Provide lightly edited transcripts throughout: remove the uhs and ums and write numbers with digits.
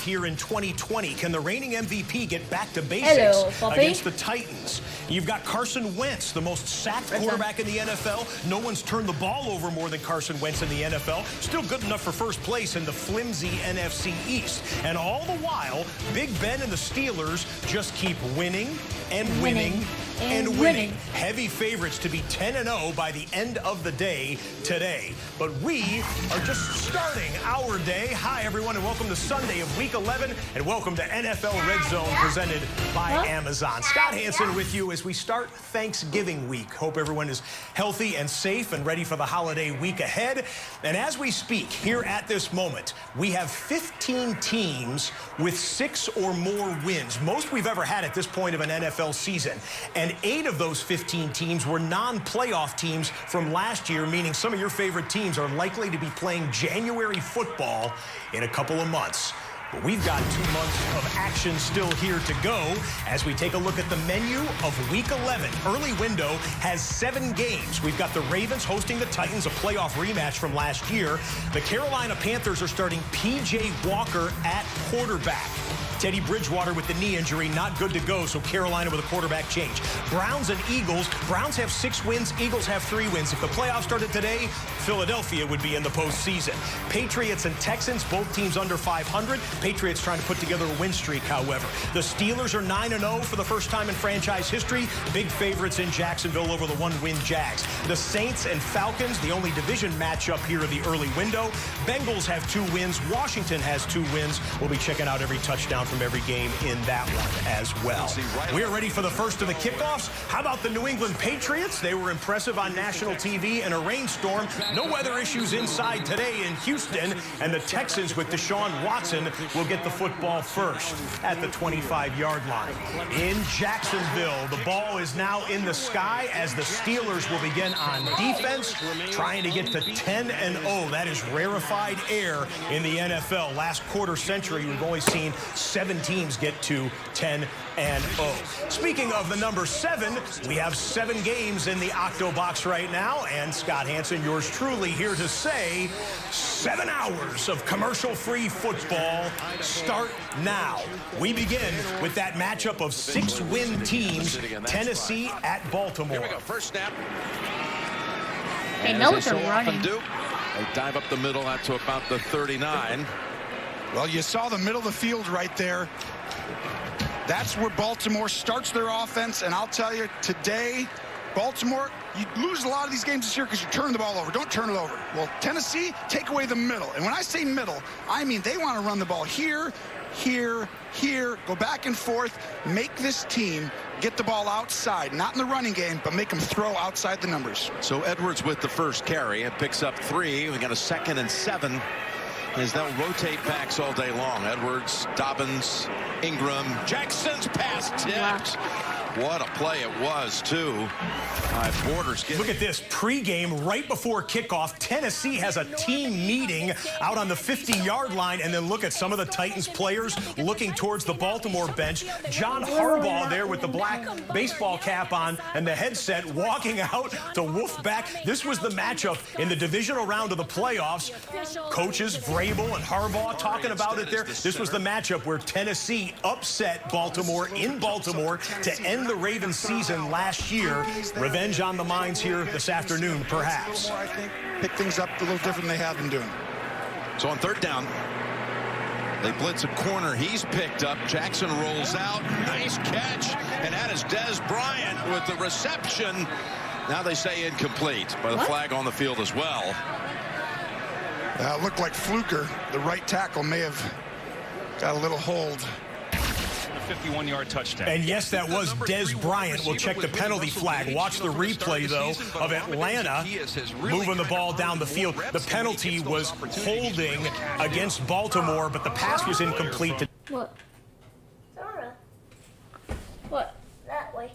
here in 2020. Can the reigning MVP get back to basics against the Titans? You've got Carson Wentz, the most sacked quarterback in the NFL. No one's turned the ball over more than Carson Wentz in the NFL. Still good enough for first place in the flimsy NFC East. And all the while, Big Ben and the Steelers just keep winning and winning and winning. Heavy favorites to be 10-0 by the end of the day today. But we are just starting our day. Hi, everyone, and welcome to Sunday of Week 11, and welcome to NFL Red Zone presented by Amazon. Scott Hanson with you as we start Thanksgiving week. Hope everyone is healthy and safe and ready for the holiday week ahead. And as we speak, here at this moment, we have 15 teams with 6 or more wins, most we've ever had at this point of an NFL season. And 8 of those 15 teams were non-playoff teams from last year, meaning some of your favorite teams are likely to be playing January football in a couple of months. But we've got 2 months of action still here to go as we take a look at the menu of Week 11. Early window has 7 games. We've got the Ravens hosting the Titans, a playoff rematch from last year. The Carolina Panthers are starting P.J. Walker at quarterback. Teddy Bridgewater with the knee injury, not good to go, so Carolina with a quarterback change. Browns and Eagles. Browns have 6 wins. Eagles have 3 wins. If the playoffs started today, Philadelphia would be in the postseason. Patriots and Texans, both teams under 500. Patriots trying to put together a win streak, however. The Steelers are 9-0 for the first time in franchise history. Big favorites in Jacksonville over the 1-win Jags. The Saints and Falcons, the only division matchup here in the early window. Bengals have 2 wins. Washington has 2 wins. We'll be checking out every touchdown from every game in that one as well. We're ready for the first of the kickoffs. How about the New England Patriots? They were impressive on national TV in a rainstorm. No weather issues inside today in Houston. And the Texans with Deshaun Watson will get the football first at the 25-yard line. In Jacksonville, the ball is now in the sky as the Steelers will begin on defense, trying to get to 10-0. That is rarefied air in the NFL. Last quarter century, we've only seen 7 teams get to 10-0. Speaking of the number 7, we have 7 games in the Octobox right now, and Scott Hanson, yours truly, here to say 7 hours of commercial-free football start now. We begin with that matchup of 6-win teams, Tennessee at Baltimore. Here we go, first snap. They know what they're running. They dive up the middle out to about the 39. Well, you saw the middle of the field right there. That's where Baltimore starts their offense, and I'll tell you, today, Baltimore, you lose a lot of these games this year because you turn the ball over. Don't turn it over. Well, Tennessee, take away the middle. And when I say middle, I mean they want to run the ball here, here, here, go back and forth, make this team get the ball outside, not in the running game, but make them throw outside the numbers. So Edwards with the first carry and picks up 3. We got a 2nd and 7. As they'll rotate backs all day long. Edwards, Dobbins, Ingram, Jackson's pass tipped. What a play it was, too. Borders Look at this pregame right before kickoff. Tennessee has a team meeting out on the 50-yard line, and then look at some of the Titans players looking towards the Baltimore bench. John Harbaugh there with the black baseball cap on and the headset walking out to woof back. This was the matchup in the divisional round of the playoffs. Coaches Vrabel and Harbaugh talking about it there. This was the matchup where Tennessee upset Baltimore in Baltimore to end the Ravens season last year. Revenge on the minds here this afternoon, perhaps. I think pick things up a little different than they have been doing. So on 3rd down, they blitz a corner. He's picked up. Jackson rolls out. Nice catch. And that is Dez Bryant with the reception. Now they say incomplete, by the flag on the field as well. Looked like Fluker, the right tackle, may have got a little hold. 51-yard touchdown. And yes, that was Dez Bryant. We'll check the penalty flag. Watch the replay, though, of Atlanta moving the ball down the field. The penalty was holding against Baltimore, but the pass was incomplete. What? Zara. What? That way.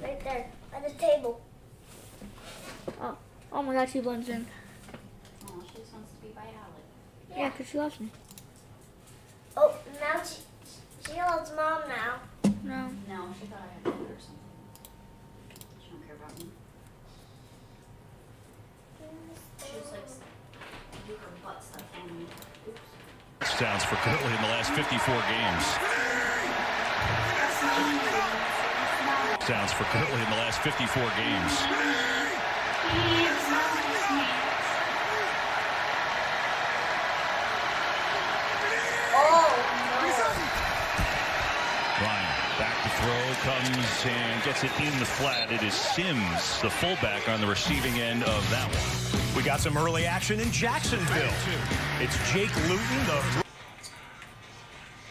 Right there. At the table. Oh my God, she blends in. Oh, she just wants to be by Alec. Yeah, because she loves me. Oh, now she loves Mom now. No. No, she thought I had to or something. She don't care about me. She just likes to do her butt stuff on me. Oops. touchdowns for Gurley in the last 54 games. Touchdowns for Gurley in the last 54 games. Ryan back to throw, comes and gets it in the flat. It is Sims, the fullback, on the receiving end of that one. We got some early action in Jacksonville. It's Jake Luton, the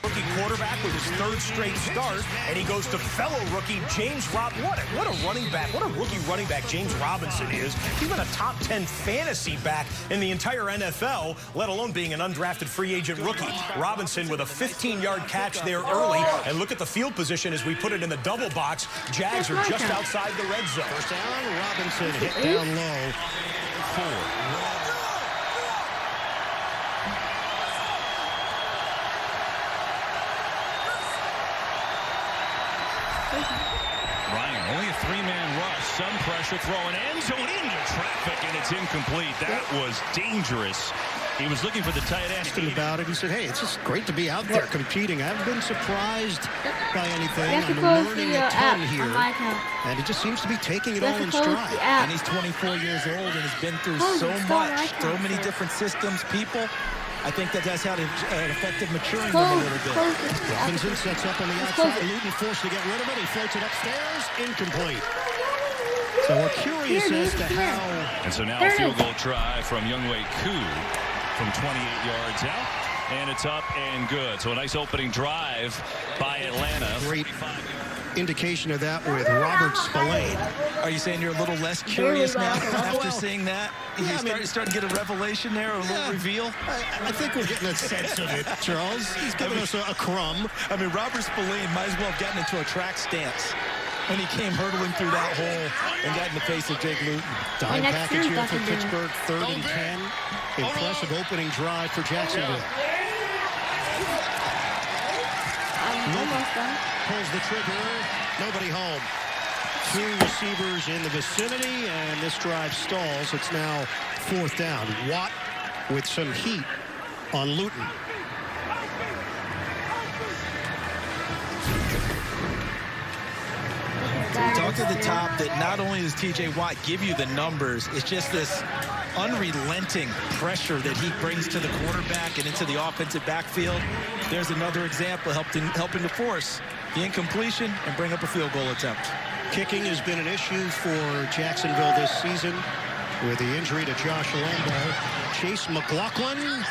rookie quarterback, with his third straight start, and he goes to fellow rookie James Robinson. What a running back, what a rookie running back James Robinson is. He's been a top 10 fantasy back in the entire NFL, let alone being an undrafted free agent rookie. Robinson with a 15-yard catch there early, and look at the field position as we put it in the double box. Jags are just outside the red zone. First down, Robinson hit down low. 4. Ryan, only a 3-man rush, some pressure, throwing end zone into traffic, and it's incomplete. That was dangerous. He was looking for the tight end. Asked him about it. He said, hey, it's just great to be out there competing. I haven't been surprised by anything. I'm learning a ton here. And he just seems to be taking it all in stride. And he's 24 years old and has been through so much, so many different systems, people. I think that that's had an effective maturing him a little bit. Robinson sets up on the outside. Luton forced to get rid of it. He floats it upstairs. Incomplete. So we're curious as to how. And so now a field goal try from Younghoe Koo from 28 yards out. And it's up and good. So a nice opening drive by Atlanta. Great indication of that with Robert Spillane. Are you saying you're a little less curious now after seeing that? You starting to get a revelation there, or a little reveal? I think we're getting a sense of it, Charles. He's giving us a crumb. I mean, Robert Spillane might as well have gotten into a track stance when he came hurtling through that hole and got in the face of Jake Luton. Dime package here for Pittsburgh, 3rd and 10. Impressive opening drive for Jacksonville. Pulls the trigger. Nobody home. 2 receivers in the vicinity, and this drive stalls. It's now 4th down. Watt with some heat on Luton. We talked at the top that not only does T.J. Watt give you the numbers, it's just this unrelenting pressure that he brings to the quarterback and into the offensive backfield. There's another example helping to force the incompletion and bring up a field goal attempt. Kicking has been an issue for Jacksonville this season with the injury to Josh Lambo. Chase McLaughlin,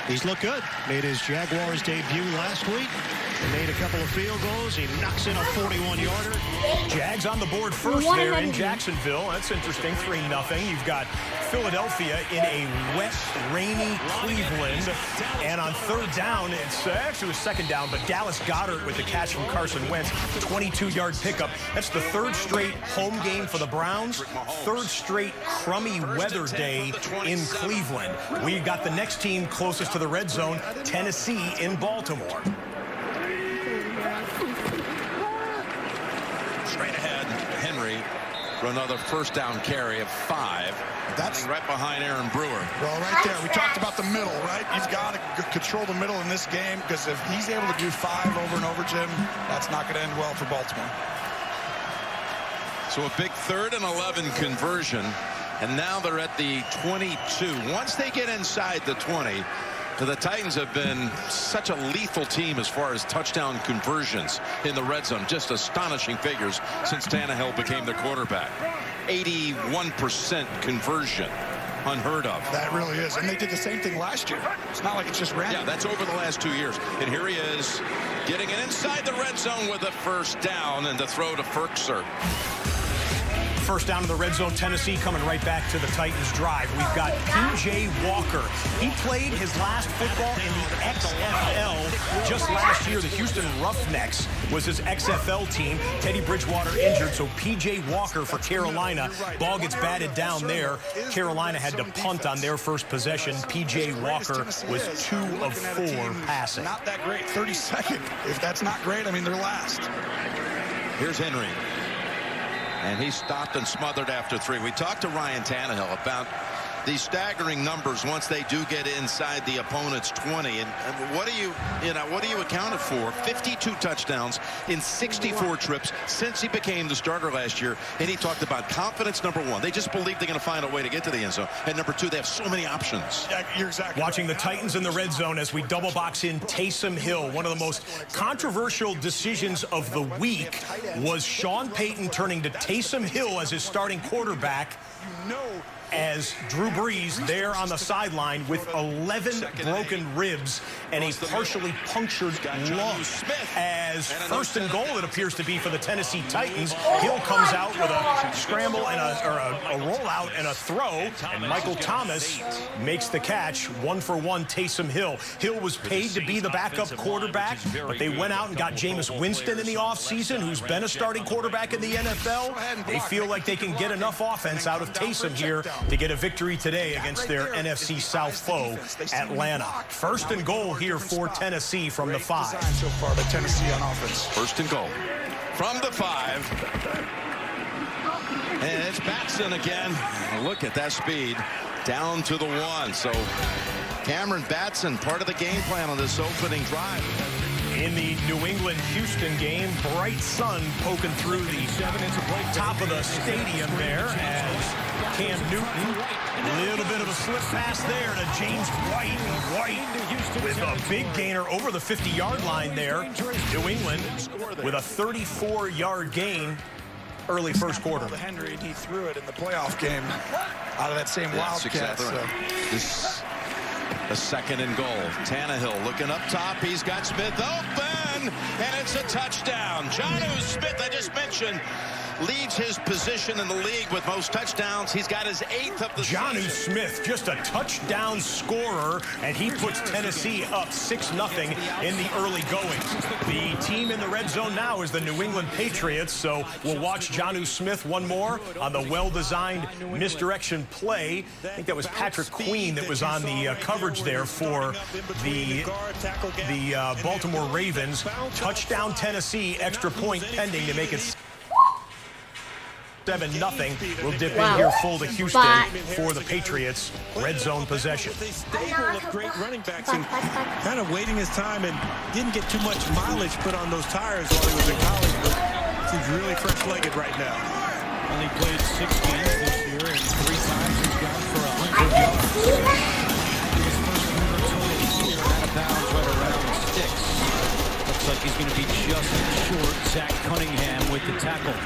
he's looked good. Made his Jaguars debut last week. He made a couple of field goals. He knocks in a 41-yarder. Jags on the board first there in Jacksonville. That's interesting, 3-0. You've got Philadelphia in a wet, rainy Cleveland. And on 3rd down, it's actually a 2nd down, but Dallas Goedert with the catch from Carson Wentz. 22-yard pickup. That's the 3rd straight home game for the Browns. 3rd straight crummy weather day in Cleveland. We've got the next team closest to the red zone, Tennessee in Baltimore. Straight ahead, Henry for another 1st down carry of 5. That's right behind Aaron Brewer. Well, right there, we talked about the middle, right? You've got to control the middle in this game, because if he's able to do 5 over and over, Jim, that's not going to end well for Baltimore. So a big 3rd and 11 conversion, and now they're at the 22. Once they get inside the 20, the Titans have been such a lethal team as far as touchdown conversions in the red zone. Just astonishing figures since Tannehill became their quarterback. 81% conversion. Unheard of. That really is. And they did the same thing last year. It's not like it's just random. Yeah, that's over the last 2 years. And here he is getting it inside the red zone with a 1st down, and the throw to Ferkser. 1st down in the red zone. Tennessee coming right back to the Titans drive. We've got P.J. Walker. He played his last football in the XFL just last year. The Houston Roughnecks was his XFL team. Teddy Bridgewater injured, so P.J. Walker for Carolina. Ball gets batted down there. Carolina had to punt on their first possession. P.J. Walker was 2 of 4 passing. Not that great. 32nd. If that's not great, I mean, they're last. Here's Henry. And he stopped and smothered after 3. We talked to Ryan Tannehill about these staggering numbers once they do get inside the opponent's 20. And what do you accounted for? 52 touchdowns in 64 trips since he became the starter last year. And he talked about confidence, number one. They just believe they're going to find a way to get to the end zone. And number two, they have so many options. Yeah, you're exactly Watching the Titans in the red zone as we double box in Taysom Hill. One of the most controversial decisions of the week was Sean Payton turning to Taysom Hill as his starting quarterback, as Drew Brees there on the sideline with 11 broken ribs and a partially punctured lung. As first and goal, it appears to be for the Tennessee Titans. Hill comes out with a scramble and a rollout and a throw, and Michael Thomas makes the catch. 1-for-1 Taysom Hill. Hill was paid to be the backup quarterback, but they went out and got Jameis Winston in the offseason, who's been a starting quarterback in the NFL. They feel like they can get enough offense out of Taysom here to get a victory today against their NFC South foe, Atlanta. First and goal here for Tennessee from the 5. so far by Tennessee on offense. First and goal from the 5. And it's Batson again. Look at that speed. Down to the 1. So Cameron Batson, part of the game plan on this opening drive. In the New England-Houston game, bright sun poking through the top of the stadium there as Cam Newton, a little bit of a slip pass there to James White. White with a big gainer over the 50-yard line there. New England with a 34-yard gain early first quarter. Henry, he threw it in the playoff game out of that same Wildcat. Exactly right. This a second and goal. Tannehill looking up top. He's got Smith open, and it's a touchdown. Jonnu Smith, I just mentioned, leads his position in the league with most touchdowns. He's got his 8th of the Jonnu season. Smith, just a touchdown scorer, and he puts Tennessee up 6-0 in the early goings. The team in the red zone now is the New England Patriots, so we'll watch Jonnu Smith one more on the well-designed misdirection play. I think that was Patrick Queen that was on the coverage there for the Baltimore Ravens. Touchdown Tennessee, extra point pending to make it 7-0. We'll dip in here full to Houston for the Patriots. Red zone possession. Stable of great running backs and kind of waiting his time and didn't get too much mileage put on those tires while he was in college, but he's really fresh-legged right now. Only played 6 games this year and 3 times he's gone for 100 yards. His first quarter total here out of bounds right around 6. Looks like he's going to be just short. Zach Cunningham with the tackle.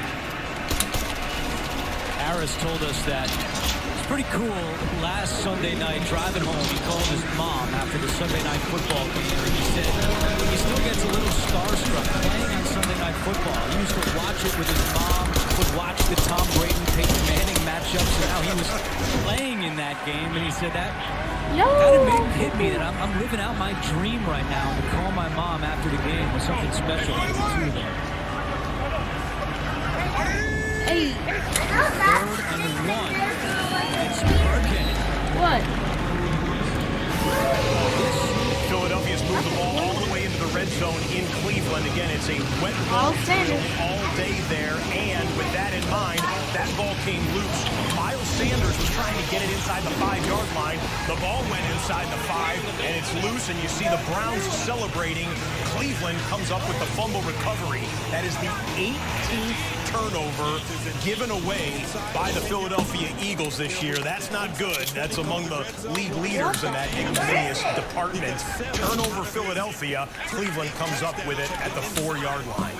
Harris told us that it's pretty cool. Last Sunday night, driving home, he called his mom after the Sunday night football game. He said he still gets a little starstruck playing on Sunday night football. He used to watch it with his mom, would watch the Tom Brady, Peyton Manning matchups, and now he was playing in that game, and he said that kind of hit me that I'm living out my dream right now. To call my mom after the game was something special. Hey. 3rd and 1. It's Burkhead. What? Philadelphia's moved the ball all the way into the red zone in Cleveland. Again, it's a wet ball all day there, and with that in mind, that ball came loose. Miles Sanders was trying to get it inside the 5-yard line. The ball went inside the 5, and it's loose, and you see the Browns celebrating. Cleveland comes up with the fumble recovery. That is the 18th turnover given away by the Philadelphia Eagles this year. That's not good. That's among the league leaders in that ignominious department. Turnover Philadelphia. Cleveland comes up with it at the 4-yard line.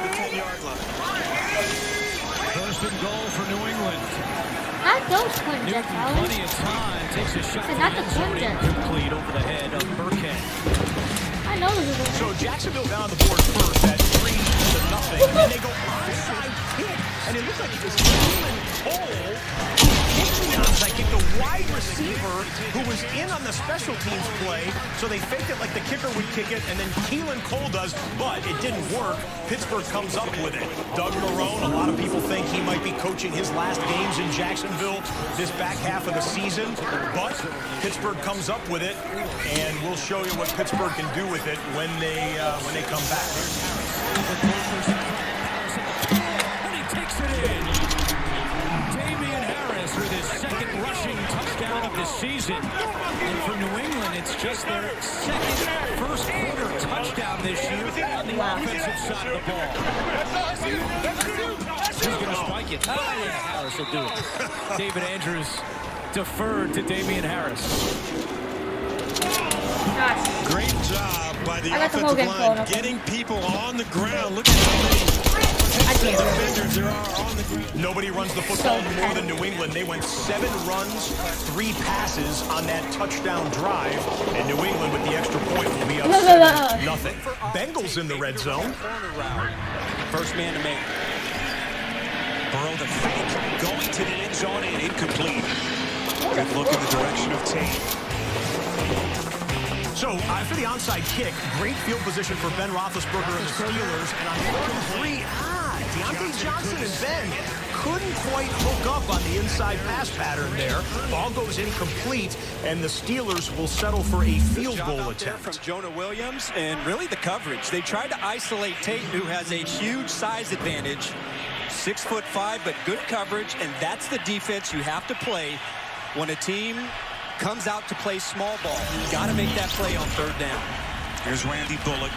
First and goal for New England. Not those Clinton Jets, Plenty of time. Takes a shot. Not the Clinton Jets. Complete over the head of Burkhead. I know this is So Jacksonville got on the board first at 3-0, and then they go onside kick, and it looks like it was Keelan Cole kicking the onside kick, the wide receiver who was in on the special teams play, so they faked it like the kicker would kick it, and then Keelan Cole does, but it didn't work. Pittsburgh comes up with it. Doug Marrone, a lot of people think he might be coaching his last games in Jacksonville this back half of the season, but Pittsburgh comes up with it, and we'll show you what Pittsburgh can do with it when they come back. And he takes it in. Damian Harris Dallas with his second rushing touchdown of the season. And for New England, it's just their second first quarter touchdown this year on the offensive side of the ball. Who's going to spike it? Oh, yeah, Harris will do it. David Andrews deferred to Damian Harris. Gosh. Great job by the I got the offensive Hogan line phone. getting people on the ground. Look at how many defenders there are on the ground. Nobody runs the football more than New England. They went 7 runs, 3 passes on that touchdown drive. And New England, with the extra point, will be up 7-0. Bengals in the red zone. First man to make. Burrow the fake, going to the end zone and incomplete. Good look in the direction of Tate. So, after the onside kick, great field position for Ben Roethlisberger and the Steelers. And on 3rd and 3, Deontay Johnson and Ben couldn't quite hook up on the inside pass pattern there. Ball goes incomplete, and the Steelers will settle for a field goal attempt. From Jonah Williams, and really the coverage. They tried to isolate Tate, who has a huge size advantage. 6'5", but good coverage, and that's the defense you have to play when a team comes out to play small ball. You got to make that play on 3rd down. Here's Randy Bullock.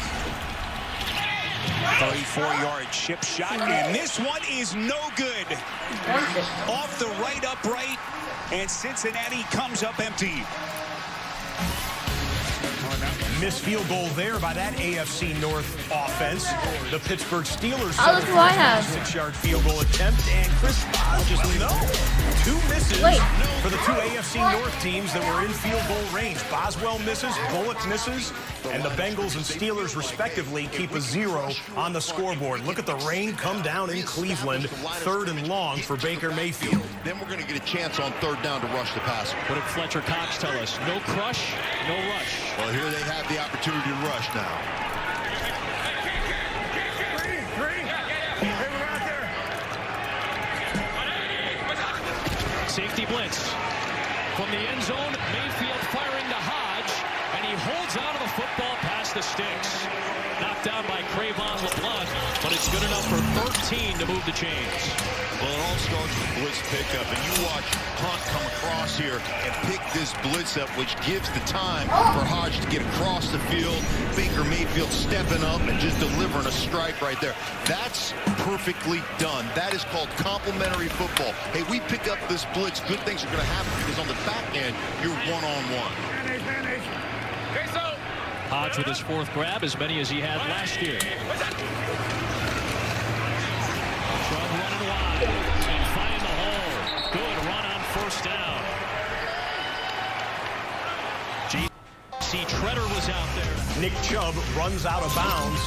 34-yard chip shot, and this one is no good. Off the right upright, and Cincinnati comes up empty. Missed field goal there by that AFC North offense. The Pittsburgh Steelers Oh, look who I have. 6-yard field goal attempt, and Chris just 2 misses for the 2 AFC North teams that were in field goal range. Boswell misses, Bullock misses, and the Bengals and Steelers respectively keep a 0 on the scoreboard. Look at the rain come down in Cleveland. 3rd and long for Baker Mayfield. Then we're going to get a chance on 3rd down to rush the passer. What did Fletcher Cox tell us? No crush, no rush. Well, here they have the opportunity to rush now. Safety blitz from the end zone. Mayfield firing to Hodge, and he holds on to the football past the sticks. Knocked down by Crayvon LeBlanc, but it's good enough for 13 to move the chains. Well, it all starts with blitz pickup, and you watch Hunt come across here and pick this blitz up, which gives the time for Hodge to get across the field. Baker Mayfield stepping up and just delivering a strike right there. That's perfectly done. That is called complementary football. Hey, we pick up this blitz, good things are going to happen because on the back end, you're one-on-one. Hodge with his 4th grab, as many as he had last year. Chubb running wide and find the hole. Good run on 1st down. G.C. Treader was out there. Nick Chubb runs out of bounds.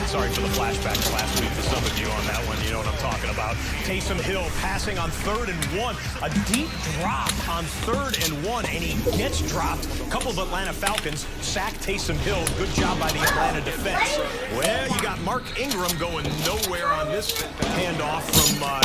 Sorry for the flashback last week to some of you on that one. You know what I'm talking about. Taysom Hill passing on 3rd and 1. A deep drop on 3rd and 1, and he gets dropped. A couple of Atlanta Falcons sack Taysom Hill. Good job by the Atlanta defense. Well, you got Mark Ingram going nowhere on this handoff from Lamar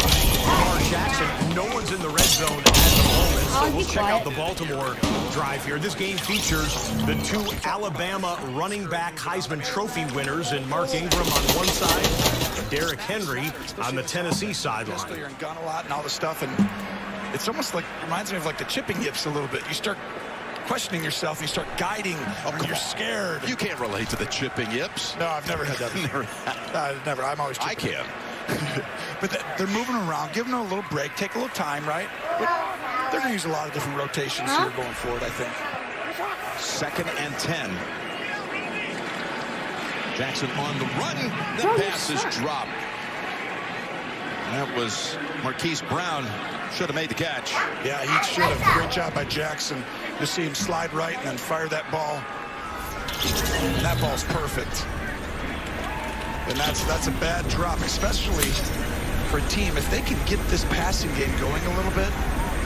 Jackson. No one's in the red zone at the moment, so we'll check out the Baltimore drive here. This game features the 2 Alabama running back Heisman Trophy winners in Mark Ingram on one side and Derrick Henry on the Tennessee sideline. And gun a lot and all this stuff, and it's almost like reminds me of like the chipping yips a little bit. You start questioning yourself, you start guiding when you're scared. You can't relate to the chipping yips. No, I've never had that. Never. I'm always chipping. I can. But they're moving around. Give them a little break. Take a little time, right? But they're going to use a lot of different rotations here going forward, I think. 2nd and 10. Jackson on the run. The pass is dropped. That was Marquise Brown. Should have made the catch. Yeah, he should have. Great job by Jackson. You see him slide right and then fire that ball. And that ball's perfect. And that's a bad drop, especially for a team. If they can get this passing game going a little bit,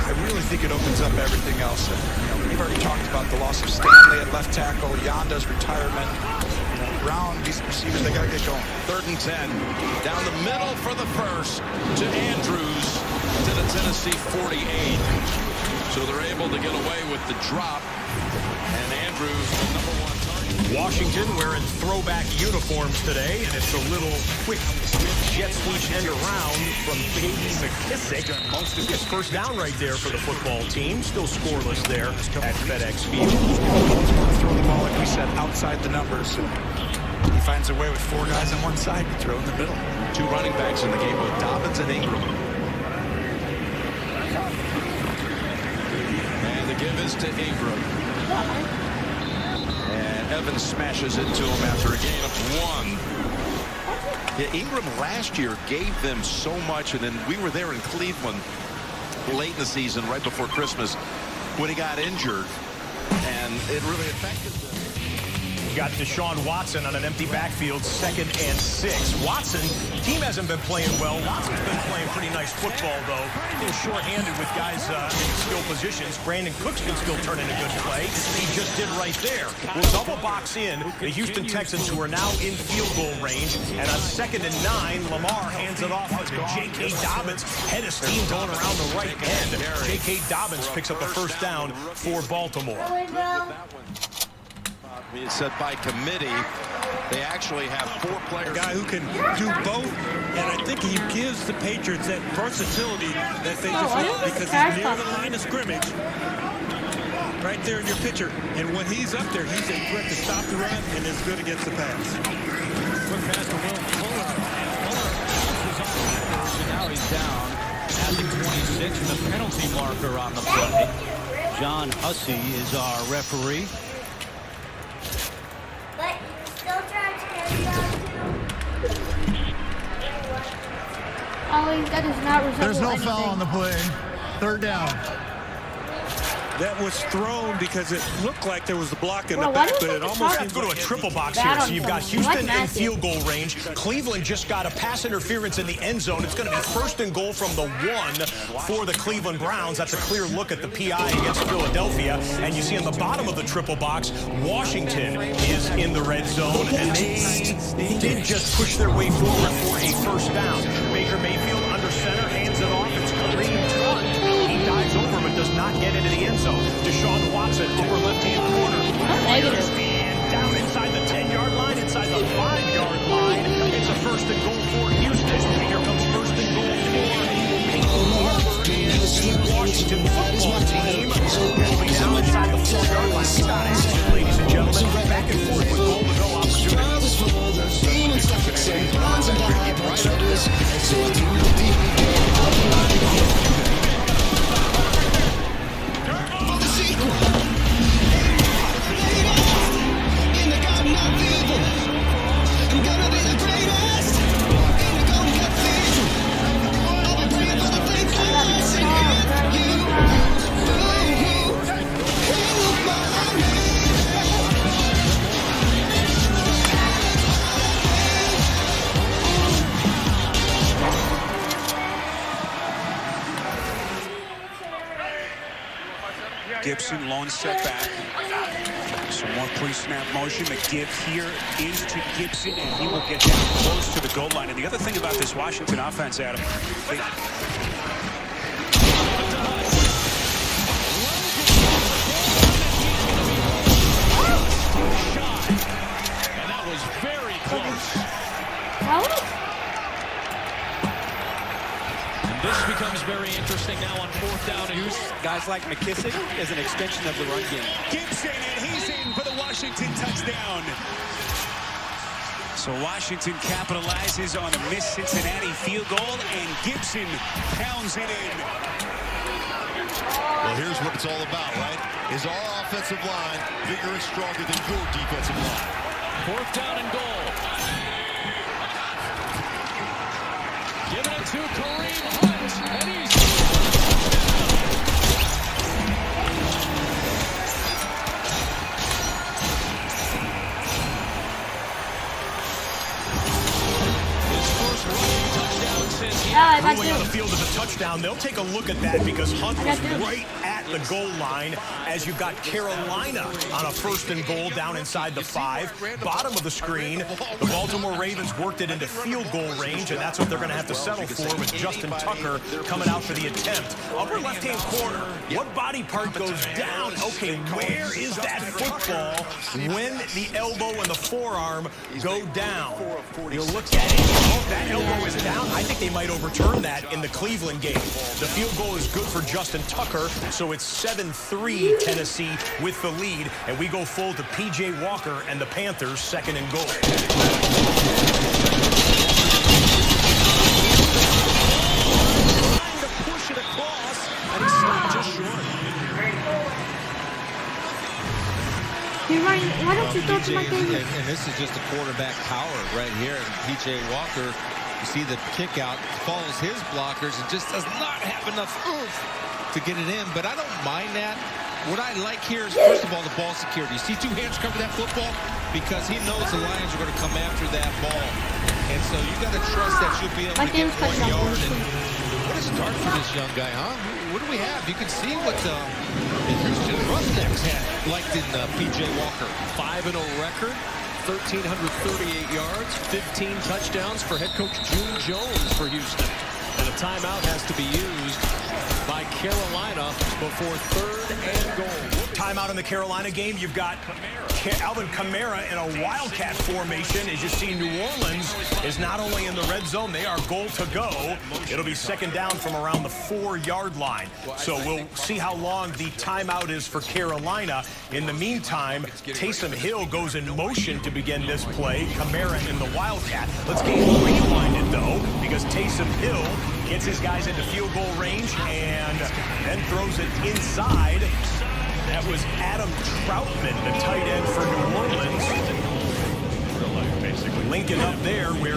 I really think it opens up everything else. And, we've already talked about the loss of Stanley at left tackle, Yanda's retirement. Brown, these receivers, they got to get going. 3rd and 10. Down the middle for the first to Andrews to the Tennessee 48. So they're able to get away with the drop. And Andrews, the #1 target. Washington wearing throwback uniforms today, and it's a little quick jet sweep end around from J.D. McKissick. He gets first down right there for the football team. Still scoreless there at FedEx Field. Throw the ball, like we said, outside the numbers. He finds a way with 4 guys on one side to throw in the middle. 2 running backs in the game with Dobbins and Ingram. And the give is to Ingram. And Evans smashes into him after a gain of 1. Yeah, Ingram last year gave them so much, and then we were there in Cleveland late in the season, right before Christmas, when he got injured, and it really affected them. Got Deshaun Watson on an empty backfield, 2nd and 6. Watson, team hasn't been playing well. Watson's been playing pretty nice football, though. A little short-handed with guys in skill positions. Brandon Cooks can still turn in a good play. He just did right there. We'll double box in the Houston Texans, who are now in field goal range. And on 2nd and 9, Lamar hands it off to J.K. Dobbins. Head of steam going around the right end. J.K. Dobbins picks up the first down for Baltimore. It's said by committee. They actually have 4 players. A guy who can do both, and I think he gives the Patriots that versatility that they just need, because he's near the line of scrimmage, right there in your picture. And when he's up there, he's a threat to stop the run and is good against the pass. Quick pass to Will Fuller. Fuller is on backwards, and now he's down at the 26 with a penalty marker on the play. John Hussey is our referee. But you still trying to get down Ollie, that does not resemble There's no anything. foul on the play. 3rd down. That was thrown because it looked like there was a block in Well, the why back, do but you it think almost it's Go to a triple box Bad here. on So you've got something. What Houston in Matthew? field goal range. Cleveland just got a pass interference in the end zone. It's going to be 1st and goal from the 1 for the Cleveland Browns. That's a clear look at the PI against Philadelphia. And you see on the bottom of the triple box, Washington is in the red zone. And they did just push their way forward for a first down. Baker Mayfield under center, hands it off. It's Kareem Hunt. He dives over but does not get into the end zone. Deshaun Watson, upper left-hand corner. Negative. And down inside the 10-yard line, inside the 5-yard line. It's a 1st and goal for Houston. Here comes 1st and goal for the Washington football team. Will be down inside the 4-yard line. Scott Ashton, ladies and gentlemen, back and forth with goal-to-go Gibson, lone setback. Some more pre-snap motion. The give here is to Gibson, and he will get down close to the goal line. And the other thing about this Washington offense, Adam, And that was very close. And this becomes very interesting now on 4th down. use guys like McKissick as an extension of the run game. Gibson, and he's in for the Washington touchdown. So Washington capitalizes on a missed Cincinnati field goal, and Gibson pounds it in. Well, here's what it's all about, right? Is our offensive line bigger and stronger than your defensive line? 4th down and goal. Giving it to Kareem Hunt, and he's Ruling on the field is a touchdown. They'll take a look at that because Hunt was right at the goal line as you've got Carolina on a 1st and goal down inside the 5. Bottom of the screen, the Baltimore Ravens worked it into field goal range, and that's what they're going to have to settle for with Justin Tucker coming out for the attempt. Upper left-hand corner, what body part goes down? Okay, where is that football when the elbow and the forearm go down? You'll look at it. Oh, that elbow is down. I think they might overturn that in the Cleveland game. The field goal is good for Justin Tucker, so it's 7-3 Tennessee with the lead, and we go full to P.J. Walker and the Panthers 2nd and goal. Push it across, and he stopped just short. Hey, Ryan, why don't you throw to my game? And this is just a quarterback power right here. And P.J. Walker, you see the kick out, follows his blockers and just does not have enough oomph to get it in. But I don't mind that. What I like here is, first of all, the ball security. You see 2 hands cover that football? Because he knows the Lions are going to come after that ball. And so you got to trust that you'll be able to get 1 yard. And what is it hard for this young guy, huh? What do we have? You can see what the Houston Roughnecks had liked in P.J. Walker. 5-0 record, 1,338 yards, 15 touchdowns for head coach June Jones for Houston. And a timeout has to be used by Carolina before 3rd and goal. Timeout in the Carolina game. You've got Alvin Kamara in a Wildcat formation. As you see, New Orleans is not only in the red zone, they are goal to go. It'll be 2nd down from around the 4-yard line. So we'll see how long the timeout is for Carolina. In the meantime, Taysom Hill goes in motion to begin this play. Kamara in the Wildcat. Let's get rewinded, though, because Taysom Hill gets his guys into field goal range and then throws it inside. That was Adam Troutman, the tight end for New Orleans. Linking up there where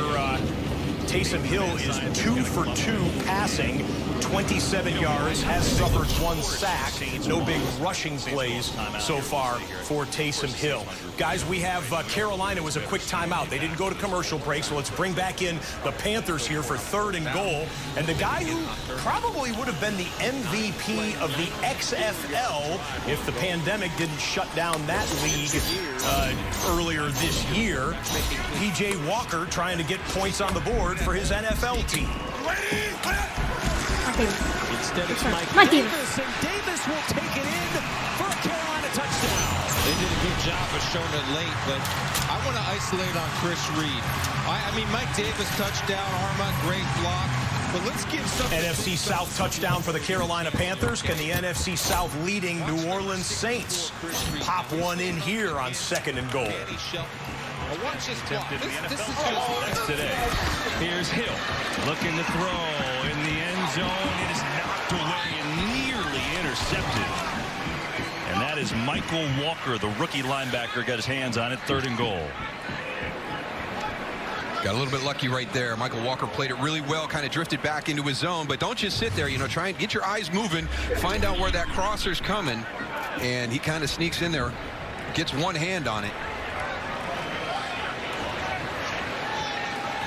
Taysom Hill is 2 for 2 passing, 27 yards, has suffered 1 sack. No big rushing plays so far for Taysom Hill. Guys, we have Carolina was a quick timeout. They didn't go to commercial break, so let's bring back in the Panthers here for 3rd and goal. And the guy who probably would have been the MVP of the XFL if the pandemic didn't shut down that league earlier this year, P.J. Walker trying to get points on the board for his NFL team. Instead it's Mike Davis, and Davis will take it in for a Carolina touchdown. They did a good job of showing it late, but I want to isolate on Chris Reed. I mean, Mike Davis touchdown, Armand, great block, but let's give some... NFC South touchdown for the Carolina Panthers. Can the NFC South leading New Orleans Saints pop one in here on 2nd and goal? Watch this block. This is just today. Here's Hill looking to throw in the end zone. It is knocked away and nearly intercepted. And that is Michael Walker, the rookie linebacker, got his hands on it. 3rd and goal. Got a little bit lucky right there. Michael Walker played it really well, kind of drifted back into his zone, but don't just sit there, try and get your eyes moving, find out where that crosser's coming, and he kind of sneaks in there, gets 1 hand on it.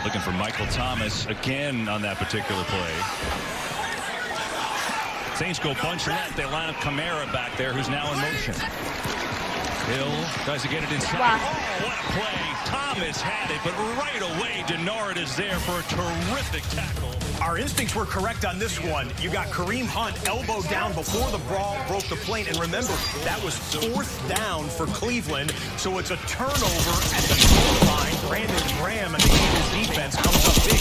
Looking for Michael Thomas again on that particular play. Saints go bunch left. They line up Kamara back there, who's now in motion. Hill tries to get it inside. Wow. Oh, what a play. Thomas had it, but right away, Denard is there for a terrific tackle. Our instincts were correct on this one. You got Kareem Hunt elbow down before the ball broke the plane. And remember, that was 4th down for Cleveland. So it's a turnover at the goal line. Brandon Graham and the Eagles defense comes up big.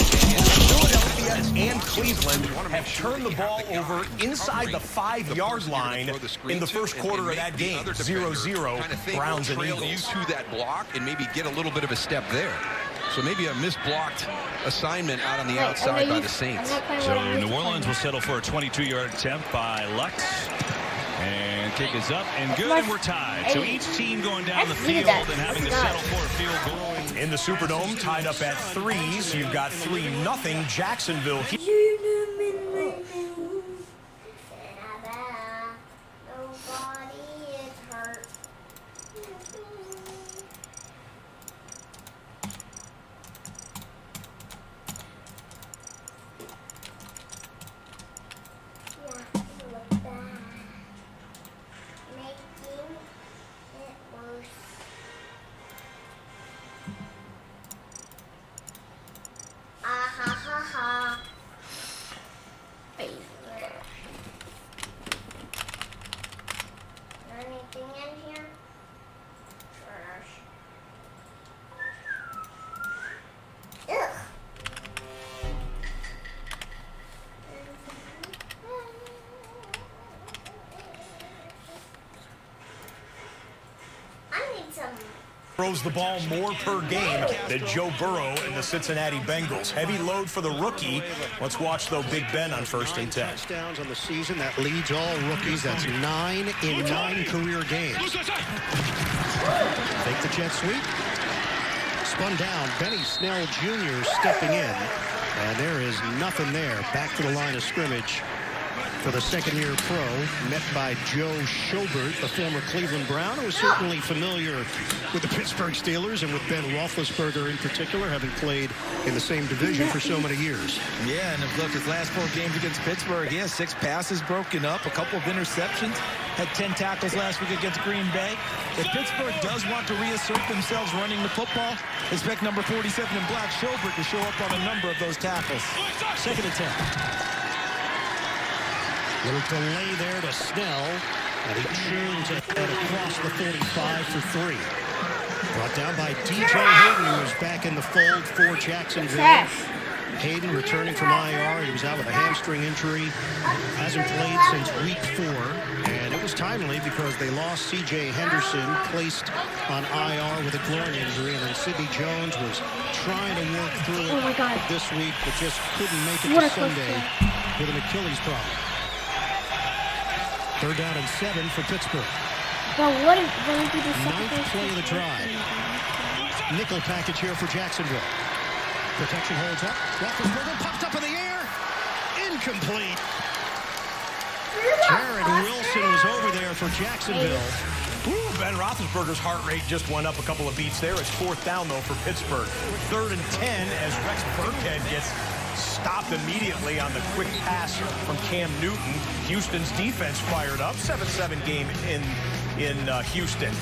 Philadelphia and Cleveland have turned the ball over inside the 5-yard line in the first quarter of that game. 0-0, Browns and Eagles. You to that block and maybe get a little bit of a step there. So maybe a misblocked assignment out on the outside by the Saints. So New Orleans will settle for a 22-yard attempt by Lux. And kick is up and good, and we're tied. So each team going down the field and having to settle for a field goal. In the Superdome, tied up at 3s. You've got 3-0 Jacksonville. throws the ball more per game than Joe Burrow and the Cincinnati Bengals. Heavy load for the rookie. Let's watch, though, Big Ben on 1st and 10. Touchdowns on the season. That leads all rookies. That's 9 in 9 career games. Take the jet sweep. Spun down. Benny Snell Jr. stepping in. And there is nothing there. Back to the line of scrimmage for the second-year pro, met by Joe Schobert, the former Cleveland Brown, who is certainly familiar with the Pittsburgh Steelers and with Ben Roethlisberger in particular, having played in the same division for so many years. Yeah, and look, his last 4 games against Pittsburgh, he has 6 passes broken up, a couple of interceptions, had 10 tackles last week against Green Bay. If Pittsburgh does want to reassert themselves running the football, expect number 47 in black, Schobert, to show up on a number of those tackles. 2nd and 10. Little delay there to Snell, and he churns it across the 45 for 3. Brought down by DJ Hayden, who is back in the fold for Jacksonville. Hayden returning from IR. He was out with a hamstring injury. Hasn't played since week 4. And it was timely because they lost C.J. Henderson, placed on IR with a groin injury. And then Sidney Jones was trying to work through it this week, but just couldn't make it to Sunday with an Achilles problem. 3rd down and 7 for Pittsburgh. Well, what if they do the 9th play of the drive. Nickel package here for Jacksonville. Protection holds up. Roethlisberger popped up in the air. Incomplete. Jared Wilson was over there for Jacksonville. Ooh, Ben Roethlisberger's heart rate just went up a couple of beats there. It's 4th down, though, for Pittsburgh. 3rd and 10 as Rex Burkhead gets stopped immediately on the quick pass from Cam Newton. Houston's defense fired up. 7-7 game in Houston.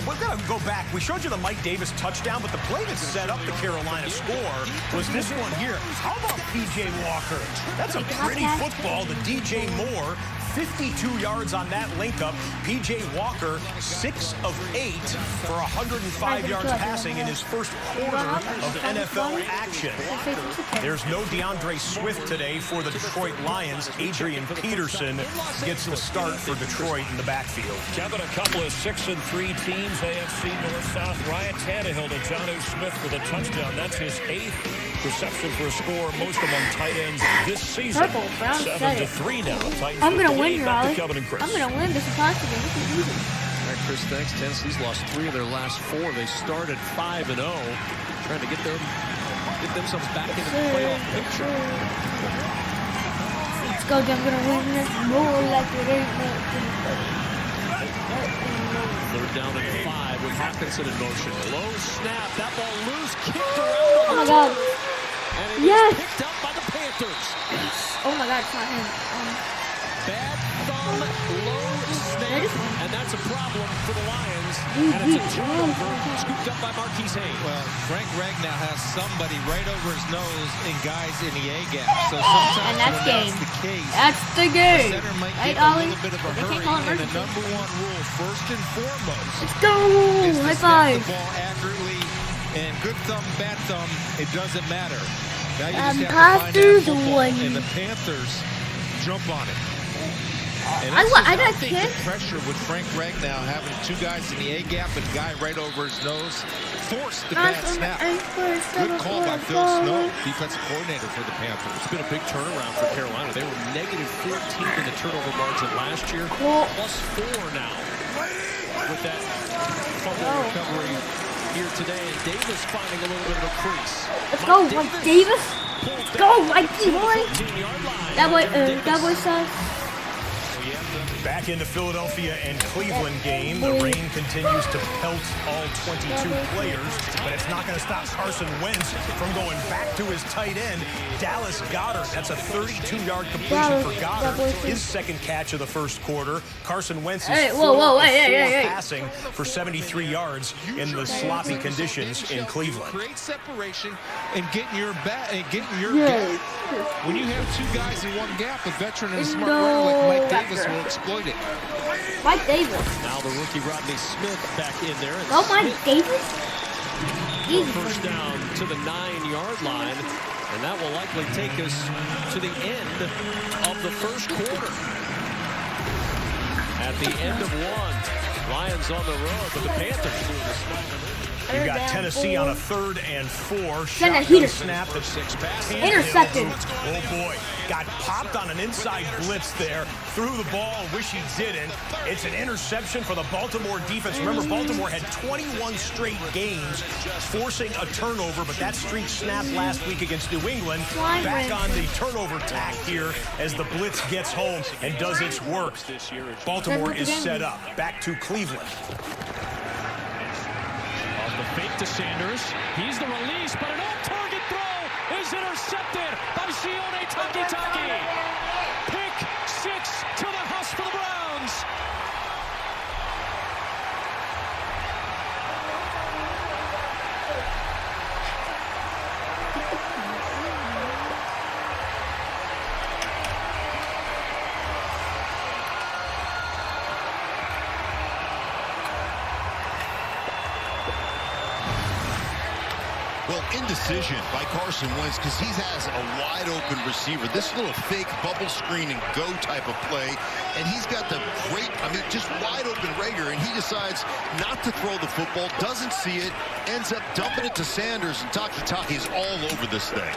We're going to go back. We showed you the Mike Davis touchdown, but the play that set up the Carolina score was this one here. How about P.J. Walker? That's a pretty football to D.J. Moore. 52 yards on that link-up. P.J. Walker, 6 of 8 for 105 yards passing in his first quarter of NFL action. There's no DeAndre Swift today for the Detroit Lions. Adrian Peterson gets the start for Detroit in the backfield. Kevin, a couple of 6-3 teams, AFC North-South. Ryan Tannehill to Jonnu Smith for the touchdown. That's his 8th reception for a score, most among tight ends this season. 7-3 now. Titans I'm going to win here, Ollie. I'm going to win this possible. This is easy. All right, Chris, thanks. Tennessee's lost 3 of their last 4. They started 5-0, trying to get themselves back into the playoff picture. Let's go, I'm going to win this more like it ain't nothing. 3rd down and 5 with Hockenson in motion. Low snap, that ball loose, kicked around. Oh my God. And it is picked up by the Panthers. Oh my God, it's not him. Bad thumb, low snap, and that's a problem for the Lions. And it's a turnover, scooped up by Marquise Haynes. Well, Frank Ragnow has somebody right over his nose and guys in the A-gap. So sometimes that's when that's the case, that's the game. The center might Right, get a Ollie? little bit of a hurry. And the number 1 rule, first and foremost, let's go. is to High snap five. the ball accurately. And good thumb, bad thumb, it doesn't matter. Now you just have to find that football, and the Panthers jump on it. And I got think the pressure with Frank Ragnow having 2 guys in the A-gap and a guy right over his nose forced the bad snap. Good call by Phil Snow, defensive coordinator for the Panthers. It's been a big turnaround for Carolina. They were negative 14 in the turnover margin last year, plus 4 now with that fumble recovery here today. And Davis finding a little bit of a crease. Let's go, Mike Davis. Let's go, Mikey boy. That boy says. Back into Philadelphia and Cleveland game. The rain continues to pelt all 22 players, but it's not going to stop Carson Wentz from going back to his tight end, Dallas Goedert. That's a 32-yard completion for Goedert. His 2nd catch of the first quarter. Carson Wentz is passing for 73 yards in the sloppy conditions in Cleveland. Create separation and getting your gap. When you have 2 guys in one gap, a veteran and a smart runner like Mike Davis will exploit it. Mike Davis. Now the rookie Rodney Smith back in there. Oh, Mike Davis. First down to the 9-yard line, and that will likely take us to the end of the first quarter. At the end of 1, Lions on the road, but the Panthers doing the small. You got Tennessee on a 3rd and 4. Send a heater. Snap at 6 pass. Intercepted. Oh boy, got popped on an inside blitz there. Threw the ball, wish he didn't. It's an interception for the Baltimore defense. Remember, Baltimore had 21 straight games forcing a turnover, but that streak snapped last week against New England. Back on the turnover tack here as the blitz gets home and does its work. Baltimore is set up. Back to Cleveland. The fake to Sanders. He's the release, but an off-target throw is intercepted by Sione Takitaki. Pick 6 to the house for the Browns. Well, indecision by Carson Wentz because he has a wide-open receiver. This little fake bubble screen and go type of play, and he's got the great, just wide-open Rager, and he decides not to throw the football, doesn't see it, ends up dumping it to Sanders, and Takitaki is all over this thing.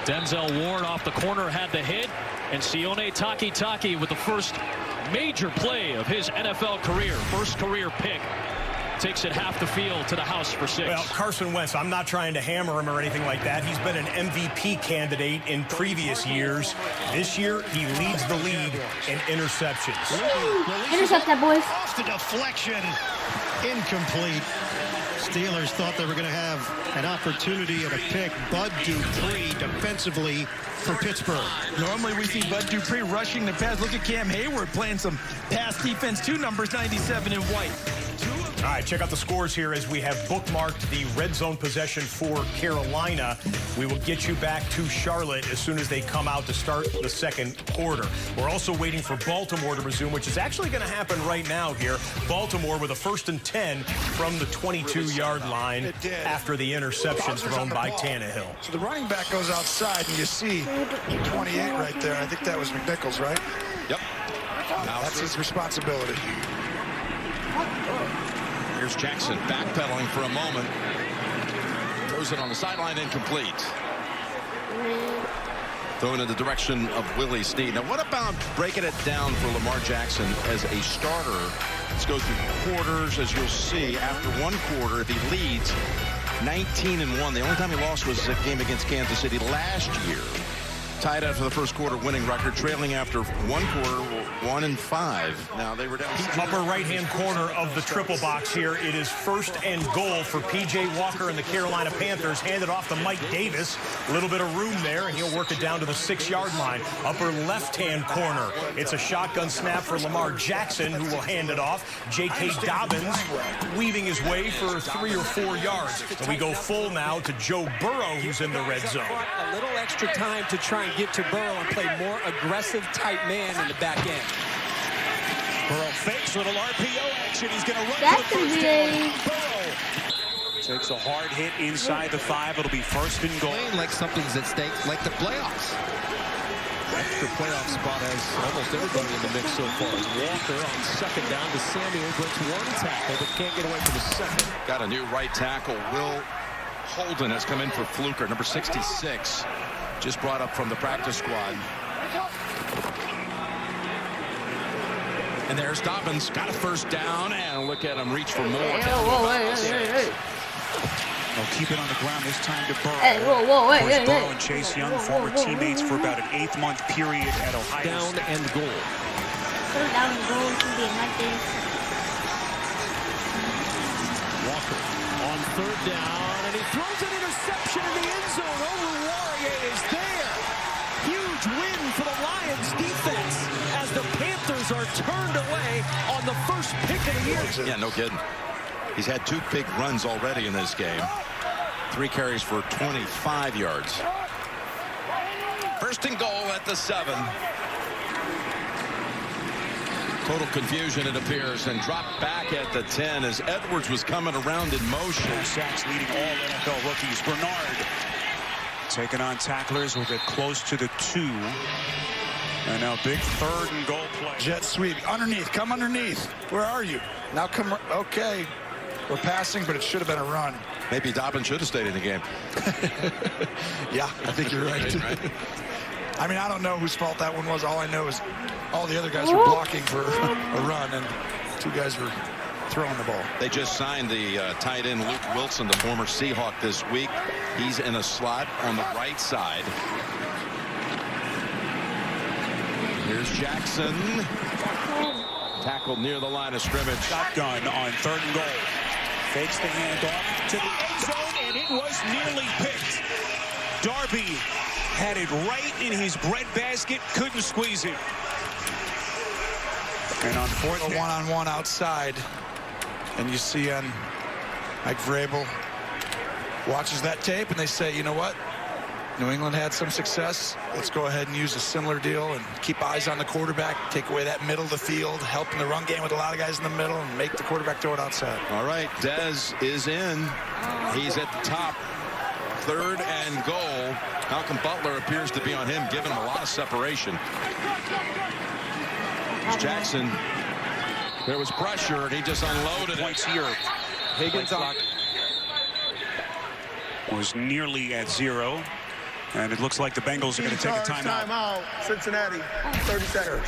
Denzel Ward off the corner had the hit, and Sione Takitaki with the first major play of his NFL career, first career pick. Takes it half the field to the house for 6. Well, Carson Wentz, I'm not trying to hammer him or anything like that. He's been an MVP candidate in previous years. This year, he leads the league in interceptions. Intercept that, boys. Off the deflection. Incomplete. Steelers thought they were going to have an opportunity at a pick. Bud Dupree defensively for Pittsburgh. Normally we see Bud Dupree rushing the pass. Look at Cam Hayward playing some pass defense too, numbers 97 in white. All right, check out the scores here as we have bookmarked the red zone possession for Carolina. We will get you back to Charlotte as soon as they come out to start the second quarter. We're also waiting for Baltimore to resume, which is actually going to happen right now here. Baltimore with a 1st and 10 from the 22-yard line after the interception thrown by Tannehill. So the running back goes outside, and you see 28 right there. I think that was McNichols, right? Yep. That's his responsibility. Here's Jackson backpedaling for a moment. Throws it on the sideline, incomplete. Thrown in the direction of Willie Snead. Now, what about breaking it down for Lamar Jackson as a starter? Let's go through quarters, as you'll see. After one quarter, if he leads 19-1. The only time he lost was a game against Kansas City last year. Tied after the first quarter winning record, trailing after one quarter, 1-5. Now they were down. Upper right-hand corner of the triple box here. It is 1st and goal for P.J. Walker and the Carolina Panthers. Handed off to Mike Davis. A little bit of room there, and he'll work it down to the 6-yard line. Upper left-hand corner. It's a shotgun snap for Lamar Jackson, who will hand it off. J.K. Dobbins weaving his way for 3 or 4 yards. And we go full now to Joe Burrow, who's in the red zone. A little extra time to try and get to Burrow and play more aggressive tight man in the back end. Burrow fakes little RPO action. He's going to run for the first down. Burrow takes a hard hit inside the 5. It'll be 1st and goal. Like something's at stake, like the playoffs. Extra playoff spot has almost everybody in the mix so far. Walker on 2nd down to Samuel, breaks 1 tackle, but can't get away from the 2nd. Got a new right tackle. Will Holden has come in for Fluker, number 66. Just brought up from the practice squad. And there's Dobbins, got a 1st down, and look at him reach for more. They'll keep it on the ground this time to Burrow. Hey, Burrow and Chase Young, former teammates for about an 8-month period at Ohio Down State. and goal. Down and goal should be nothing. Walker on 3rd down, and he throws an interception in the end zone. Oruwariye is there. Huge win for the Lions defense as the Panthers are turned away on the first pick of the year. Yeah, no kidding. He's had 2 big runs already in this game. 3 carries for 25 yards. 1st and goal at the 7. Total confusion, it appears, and dropped back at the 10 as Edwards was coming around in motion. Sacks leading all NFL rookies. Bernard taking on tacklers with it close to the 2. And now big 3rd and goal play. Jet sweep underneath. Come underneath. Where are you? Now come. Okay. or passing, but it should have been a run. Maybe Dobbins should have stayed in the game. Yeah, I think you're right. I mean, I don't know whose fault that one was. All I know is all the other guys were blocking for a run, and 2 guys were throwing the ball. They just signed the tight end Luke Wilson, the former Seahawk, this week. He's in a slot on the right side. Here's Jackson. Tackled near the line of scrimmage. Shotgun on 3rd and goal. Fakes the handoff to the end zone, and it was nearly picked. Darby had it right in his breadbasket, couldn't squeeze it. And on 4th, a one-on-one outside, and you see on Mike Vrabel watches that tape, and they say, you know what? New England had some success. Let's go ahead and use a similar deal and keep eyes on the quarterback, take away that middle of the field, help in the run game with a lot of guys in the middle, and make the quarterback throw it outside. All right, Dez is in. He's at the top. 3rd and goal. Malcolm Butler appears to be on him, giving him a lot of separation. Here's Jackson. There was pressure, and he just unloaded points it. Here. Higgins on. Was nearly at 0. And it looks like the Bengals are going to take a timeout. Timeout, Cincinnati, 30 seconds.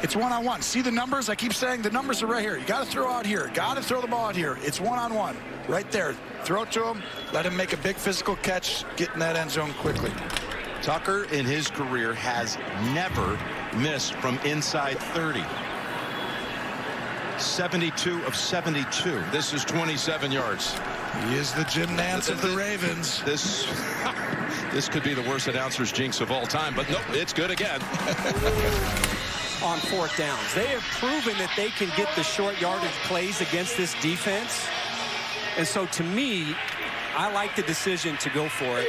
It's one-on-one. See the numbers? I keep saying the numbers are right here. You got to throw out here. Got to throw the ball out here. It's one-on-one. Right there. Throw it to him. Let him make a big physical catch. Get in that end zone quickly. Tucker, in his career, has never missed from inside 30. 72 of 72. This is 27 yards. He is the Jim Nance of the Ravens. This could be the worst announcer's jinx of all time, but nope, it's good again. On 4th downs. They have proven that they can get the short yardage plays against this defense. And so to me, I like the decision to go for it.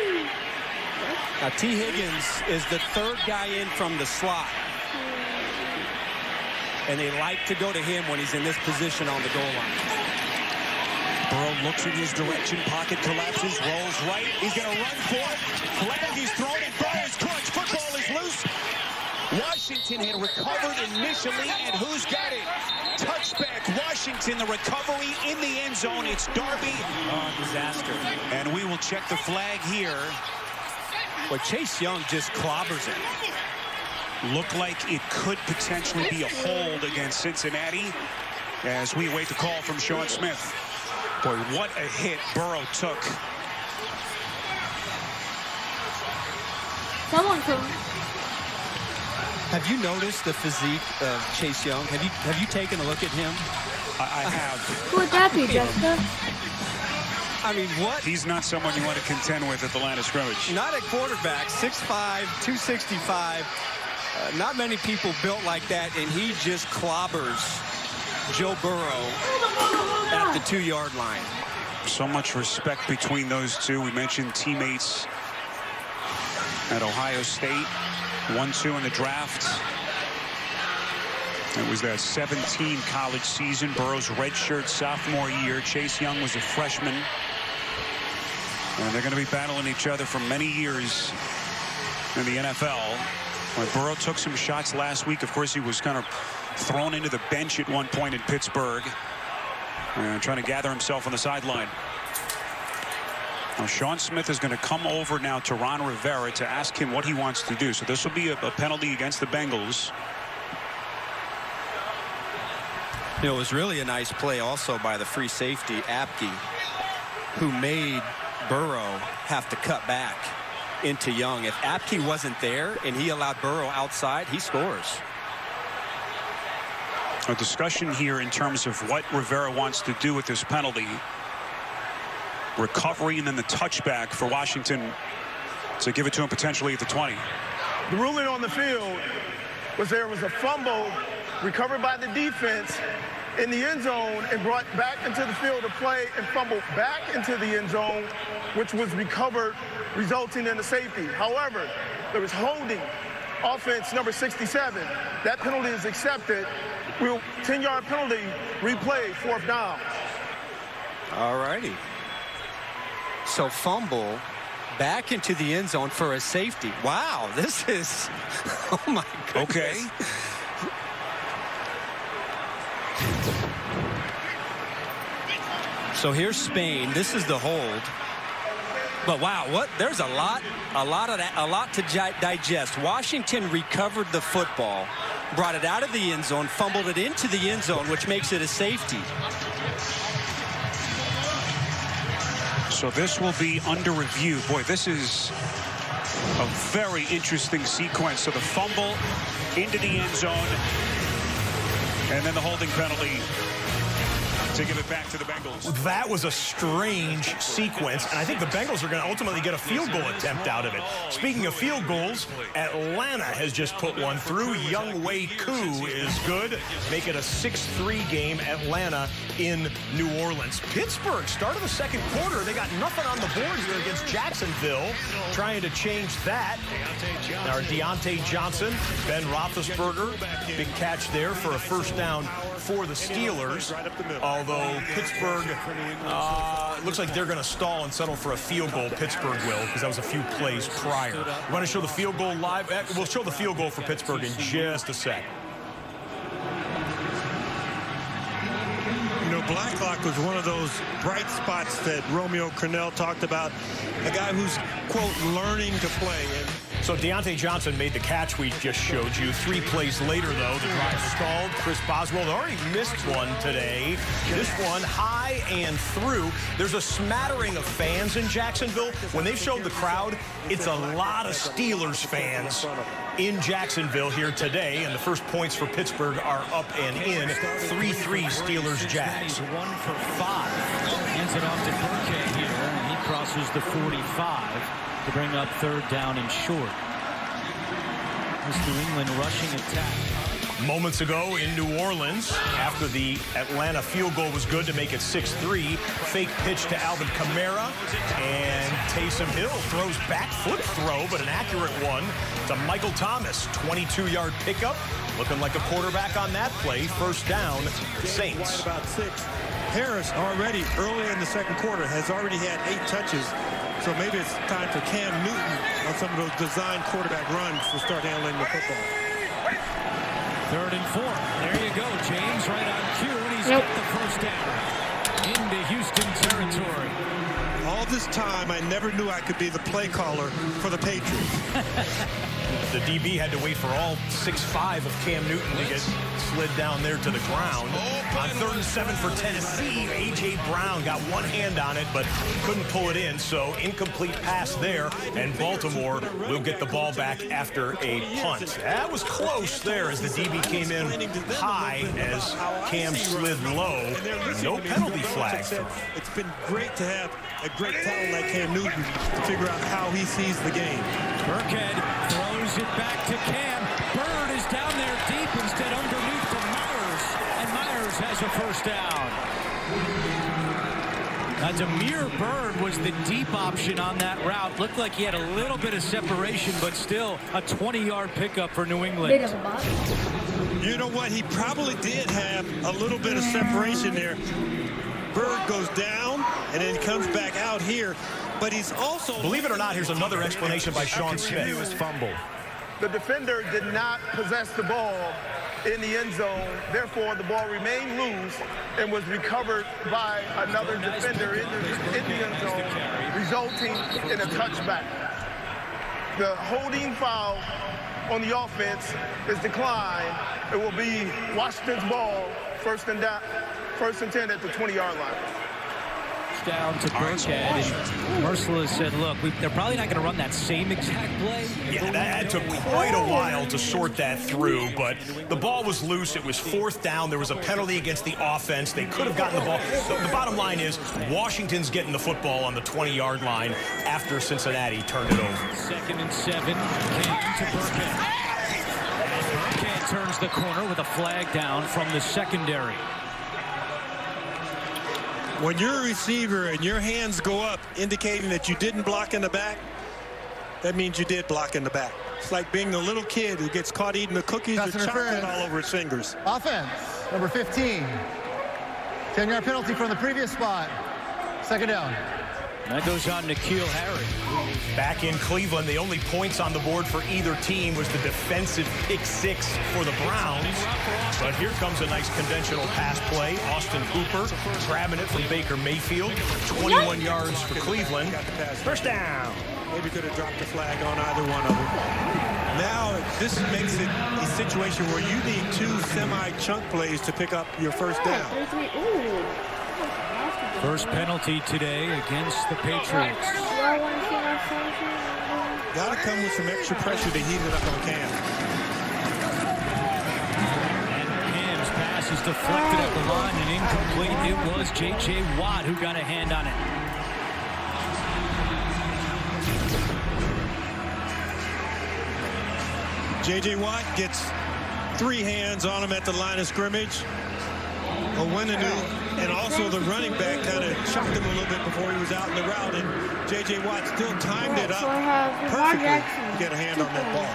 Now, T. Higgins is the 3rd guy in from the slot. And they like to go to him when he's in this position on the goal line. Burrow looks in his direction. Pocket collapses. Rolls right. He's going to run for it. Flag is thrown, and Burrow's caught. Football is loose. Washington had recovered initially, and who's got it? Touchback, Washington. The recovery in the end zone. It's Darby. Oh, disaster. And we will check the flag here. Well, Chase Young just clobbers it. Looked like it could potentially be a hold against Cincinnati as we await the call from Sean Smith. Boy, what a hit Burrow took. Someone come. Have you noticed the physique of Chase Young? Have you taken a look at him? I have. Who would that be, Jessica? I mean, what? He's not someone you want to contend with at the line of scrimmage. Not at quarterback. 6'5", 265. Not many people built like that, and he just clobbers Joe Burrow at the 2-yard line. So much respect between those two. We mentioned teammates at Ohio State. 1-2 in the draft. It was that 17 college season. Burrow's redshirt sophomore year. Chase Young was a freshman. And they're going to be battling each other for many years in the NFL. When Burrow took some shots last week, of course, he was kind of thrown into the bench at one point in Pittsburgh. And trying to gather himself on the sideline. Now, Sean Smith is going to come over now to Ron Rivera to ask him what he wants to do. So this will be a penalty against the Bengals. You know, it was really a nice play also by the free safety, Apke, who made Burrow have to cut back into Young. If Apke wasn't there and he allowed Burrow outside, he scores. A discussion here in terms of what Rivera wants to do with this penalty. Recovery and then the touchback for Washington to give it to him potentially at the 20. The ruling on the field was there was a fumble recovered by the defense in the end zone and brought back into the field of play and fumbled back into the end zone, which was recovered, resulting in a safety. However, there was holding, offense number 67. That penalty is accepted. 10-yard penalty, replay, 4th down. All righty. So fumble back into the end zone for a safety. Wow, this is, oh my goodness. Okay. So here's Spain. This is the hold. But wow, there's a lot to digest. Washington recovered the football, brought it out of the end zone, fumbled it into the end zone, which makes it a safety. So this will be under review. Boy, this is a very interesting sequence. So the fumble into the end zone, and then the holding penalty to give it back to the Bengals. That was a strange sequence, and I think the Bengals are going to ultimately get a field goal attempt out of it. Speaking of field goals, Atlanta has just put one through. Younghoe Koo is good. Make it a 6-3 game, Atlanta in New Orleans. Pittsburgh, start of the second quarter, they got nothing on the board here against Jacksonville. Trying to change that. Our Deontay Johnson, Ben Roethlisberger, big catch there for a first down for the Steelers. Although Pittsburgh, looks like they're going to stall and settle for a field goal. Pittsburgh will, because that was a few plays prior. We want to show the field goal live. We'll show the field goal for Pittsburgh in just a sec. You know, Blacklock was one of those bright spots that Romeo Crennel talked about. A guy who's, quote, learning to play. And so Deontay Johnson made the catch we just showed you. 3 plays later, though, the drive stalled. Chris Boswell already missed one today. This one high and through. There's a smattering of fans in Jacksonville. When they showed the crowd, it's a lot of Steelers fans in Jacksonville here today. And the first points for Pittsburgh are up and in. 3-3 Steelers-Jags. 1 for 5. Hands it off to Burkhead here, and he crosses the 45. To bring up third down and short. This New England rushing attack. Moments ago in New Orleans, after the Atlanta field goal was good to make it 6-3, fake pitch to Alvin Kamara, and Taysom Hill throws back foot throw, but an accurate one to Michael Thomas. 22-yard pickup, looking like a quarterback on that play. First down, Saints. about 6. Harris already early in the second quarter has already had 8 touches. So maybe it's time for Cam Newton on some of those design quarterback runs to start handling the football. 3rd and 4. There you go, James, right on cue, and he's got the first down into Houston territory. All this time, I never knew I could be the play caller for the Patriots. The DB had to wait for all 6'5" of Cam Newton to get slid down there to the ground. On 3rd and 7 for Tennessee, A.J. Brown got one hand on it, but couldn't pull it in, so incomplete pass there, and Baltimore will get the ball back after a punt. That was close there as the DB came in high as Cam slid low. No penalty flag. It's been great to have a great talent like Cam Newton to figure out how he sees the game. Burkhead throws it back to Cam. Bird is down there deep instead underneath for Myers. And Myers has a first down. Now, Damiere Byrd was the deep option on that route. Looked like he had a little bit of separation, but still a 20-yard pickup for New England. You know what? He probably did have a little bit of separation there. Bird goes down and then comes back out here. But he's also... Believe it or not, here's another explanation by Sean Smith. Fumble. The defender did not possess the ball in the end zone. Therefore, the ball remained loose and was recovered by another defender in the end zone, resulting in a touchback. The holding foul on the offense is declined. It will be Washington's ball, first and 10 at the 20-yard line. Down to Burkhead, and Mercilus said, look, they're probably not going to run that same exact play. Yeah, that took quite a while to sort that through, but the ball was loose. It was 4th down. There was a penalty against the offense. They could have gotten the ball. So the bottom line is Washington's getting the football on the 20-yard line after Cincinnati turned it over. 2nd and 7, came to Burkhead. And Burkhead turns the corner with a flag down from the secondary. When you're a receiver and your hands go up indicating that you didn't block in the back, that means you did block in the back. It's like being the little kid who gets caught eating the cookies with chocolate all over his fingers. Offense, number 15. 10-yard penalty from the previous spot. 2nd down. That goes on N'Keal Harry. Back in Cleveland, the only points on the board for either team was the defensive pick 6 for the Browns. But here comes a nice conventional pass play. Austin Hooper grabbing it from Baker Mayfield. 21 yards for Cleveland. First down. Maybe could have dropped the flag on either one of them. Now, this makes it a situation where you need 2 semi-chunk plays to pick up your first down. First penalty today against the Patriots. Got to come with some extra pressure to heat it up on Cam. And Cam's pass is deflected at the line and incomplete. It was J.J. Watt who got a hand on it. J.J. Watt gets 3 hands on him at the line of scrimmage. Owenu and also the running back kind of shocked him a little bit before he was out in the route, and J.J. Watt still timed it up perfectly to get a hand on that ball.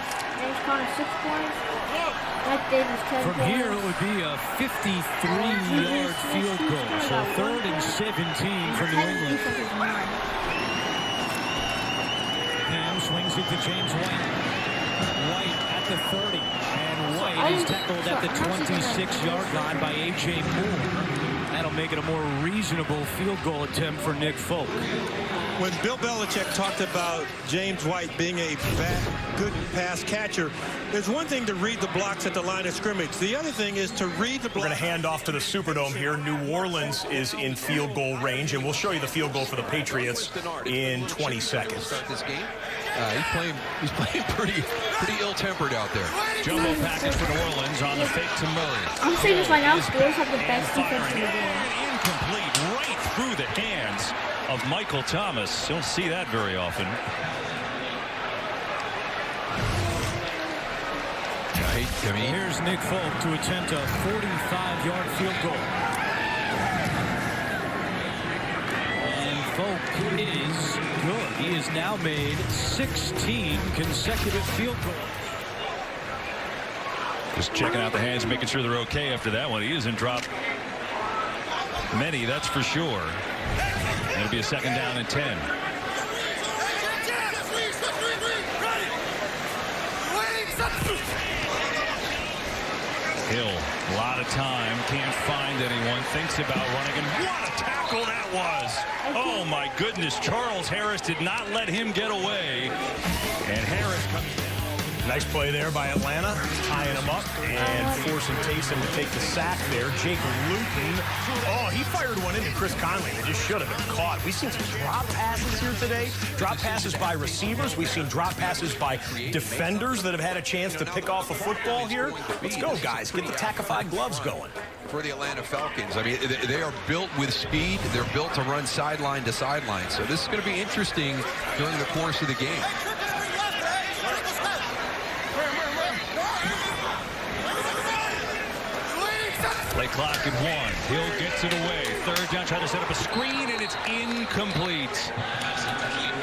From here, it would be a 53-yard field goal, so 3rd and 17 for New England. Cam swings it to James White. White at the 30, and White is tackled at the 26-yard line by A.J. Moore. That'll make it a more reasonable field goal attempt for Nick Folk. When Bill Belichick talked about James White being a good pass catcher, there's one thing to read the blocks at the line of scrimmage. The other thing is to read the blocks. We're going to hand off to the Superdome here. New Orleans is in field goal range, and we'll show you the field goal for the Patriots in 20 seconds. This game. He's playing pretty ill-tempered out there. Jumbo package for New Orleans on the fake to Murray. I'm saying this right now, Steelers have the best defense in the game. Incomplete right through the hands of Michael Thomas. Don't see that very often. Here's Nick Folk to attempt a 45-yard field goal. And Folk is good. He has now made 16 consecutive field goals. Just checking out the hands, making sure they're okay after that one. He hasn't dropped many, that's for sure. It'll be a 2nd down and 10. Hill, a lot of time, can't find anyone, thinks about running, and what a tackle that was! Oh my goodness, Charles Harris did not let him get away, and Harris comes down. Nice play there by Atlanta, tying him up and forcing Taysom to take the sack there. Jake Luton, he fired one into Chris Conley that just should have been caught. We've seen some drop passes here today, drop passes by receivers. We've seen drop passes by defenders that have had a chance to pick off a football here. Let's go, guys. Get the tackified gloves going. For the Atlanta Falcons, I mean, they are built with speed. They're built to run sideline to sideline. So this is going to be interesting during the course of the game. Play clock at 1. Hill gets it away. 3rd down, trying to set up a screen, and it's incomplete.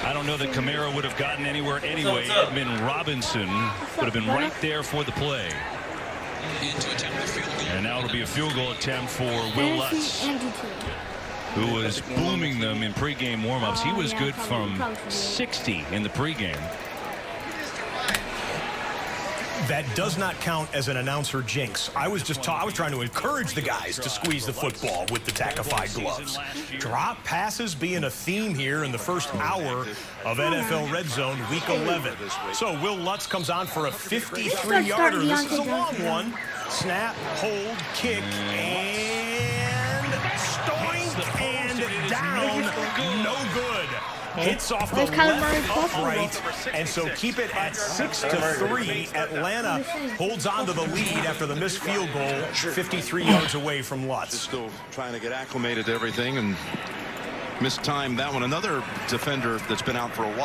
I don't know that Kamara would have gotten anywhere anyway. Edmund Robinson would have been right there for the play. And now it'll be a field goal attempt for Will Lutz, who was booming them in pregame warmups. He was good from 60 in the pregame. That does not count as an announcer jinx. I was trying to encourage the guys to squeeze the football with the tackified gloves. Drop passes being a theme here in the first hour of NFL Red Zone Week 11. So Will Lutz comes on for a 53-yarder. This is a long one. Snap, hold, kick, and stoink and down. No good. Hits off the left upright, and so keep it at 6-3. Atlanta holds on to the lead after the missed field goal, 53 yards away from Lutz. Still trying to get acclimated to everything and mistimed that one. Another defender that's been out for a while.